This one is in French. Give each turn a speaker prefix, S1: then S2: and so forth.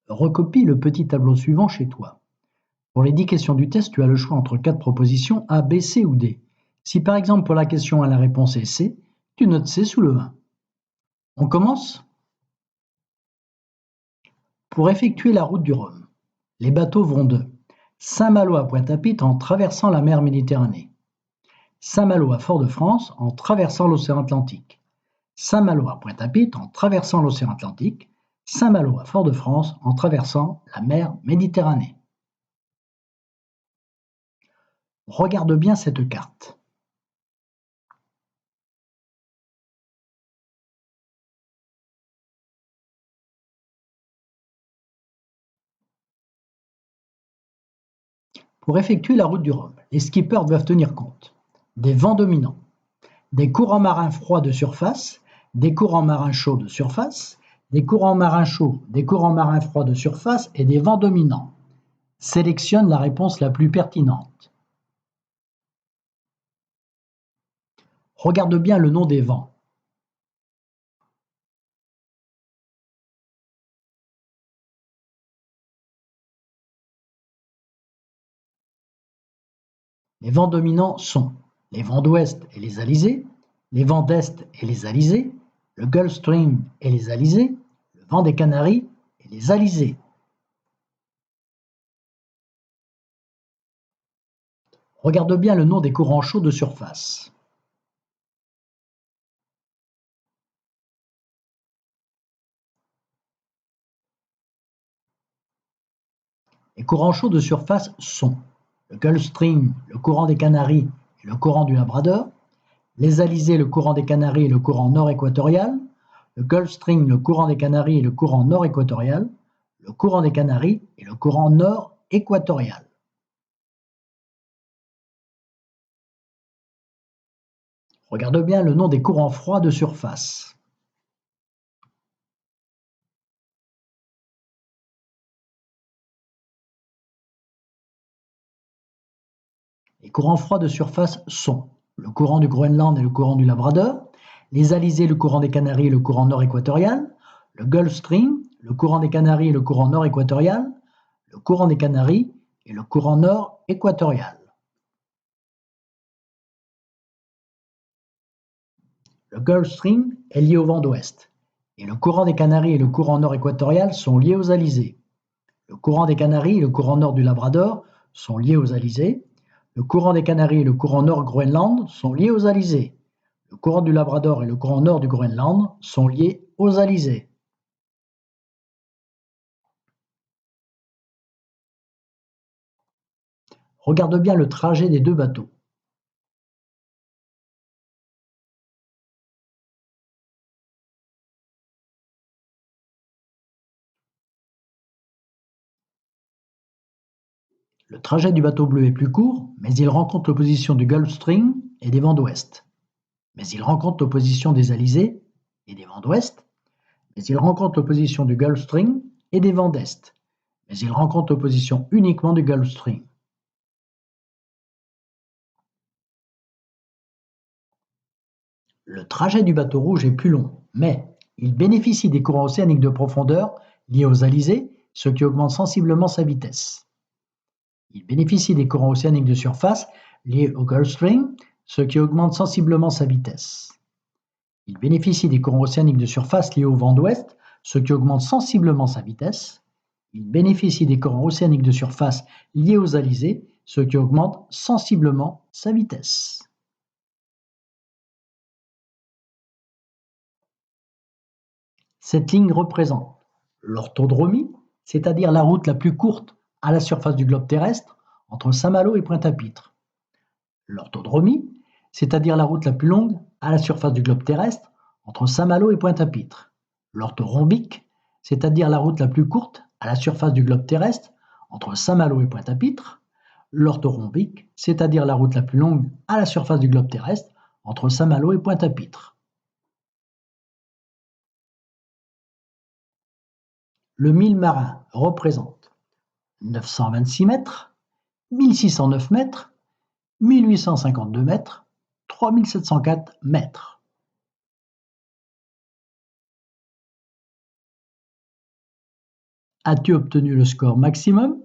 S1: Recopie le petit tableau suivant chez toi. Pour les 10 questions du test, tu as le choix entre 4 propositions A, B, C ou D. Si par exemple pour la question A la réponse est C, tu notes C sous le 1. On commence? Pour effectuer la route du Rhum, les bateaux vont de Saint-Malo à Pointe-à-Pitre en traversant la mer Méditerranée, Saint-Malo à Fort-de-France en traversant l'océan Atlantique, Saint-Malo à Pointe-à-Pitre en traversant l'océan Atlantique, Saint-Malo à Fort-de-France en traversant la mer Méditerranée. Regarde bien cette carte. Pour effectuer la route du Rhum, les skippers doivent tenir compte des vents dominants, des courants marins froids de surface, des courants marins chauds de surface, des courants marins chauds, des courants marins froids de surface et des vents dominants. Sélectionne la réponse la plus pertinente. Regarde bien le nom des vents. Les vents dominants sont les vents d'ouest et les alizés, les vents d'est et les alizés, le Gulf Stream et les alizés, le vent des Canaries et les alizés. Regarde bien le nom des courants chauds de surface. Les courants chauds de surface sont le Gulf Stream, le courant des Canaries et le courant du Labrador, les alizés, le courant des Canaries et le courant nord équatorial, le Gulf Stream, le courant des Canaries et le courant nord équatorial, le courant des Canaries et le courant nord équatorial. Regarde bien le nom des courants froids de surface. Les courants froids de surface sont le courant du Groenland et le courant du Labrador, les alizés, le courant des Canaries et le courant nord équatorial, le Gulf Stream, le courant des Canaries et le courant nord équatorial, le courant des Canaries et le courant nord équatorial. Le Gulf Stream est lié au vent d'ouest et le courant des Canaries et le courant nord équatorial sont liés aux alizés. Le courant des Canaries et le courant nord du Labrador sont liés aux alizés. Le courant des Canaries et le courant nord Groenland sont liés aux alizés. Le courant du Labrador et le courant nord du Groenland sont liés aux alizés. Regarde bien le trajet des deux bateaux. Le trajet du bateau bleu est plus court, mais il rencontre l'opposition du Gulf Stream et des vents d'ouest. Mais il rencontre l'opposition des alizés et des vents d'ouest. Mais il rencontre l'opposition du Gulf Stream et des vents d'est. Mais il rencontre l'opposition uniquement du Gulf Stream. Le trajet du bateau rouge est plus long, mais il bénéficie des courants océaniques de profondeur liés aux alizés, ce qui augmente sensiblement sa vitesse. Il bénéficie des courants océaniques de surface liés au Gulf Stream, ce qui augmente sensiblement sa vitesse. Il bénéficie des courants océaniques de surface liés au vent d'ouest, ce qui augmente sensiblement sa vitesse. Il bénéficie des courants océaniques de surface liés aux alizés, ce qui augmente sensiblement sa vitesse. Cette ligne représente l'orthodromie, c'est-à-dire la route la plus courte à la surface du globe terrestre entre Saint-Malo et Pointe-à-Pitre. L'orthodromie, c'est-à-dire la route la plus longue à la surface du globe terrestre entre Saint-Malo et Pointe-à-Pitre. L'orthorhombique, c'est-à-dire la route la plus courte à la surface du globe terrestre entre Saint-Malo et Pointe-à-Pitre. L'orthorhombique, c'est-à-dire la route la plus longue à la surface du globe terrestre entre Saint-Malo et Pointe-à-Pitre. Le mille marin représente 926 mètres, 1609 mètres, 1852 mètres, 3704 mètres. As-tu obtenu le score maximum?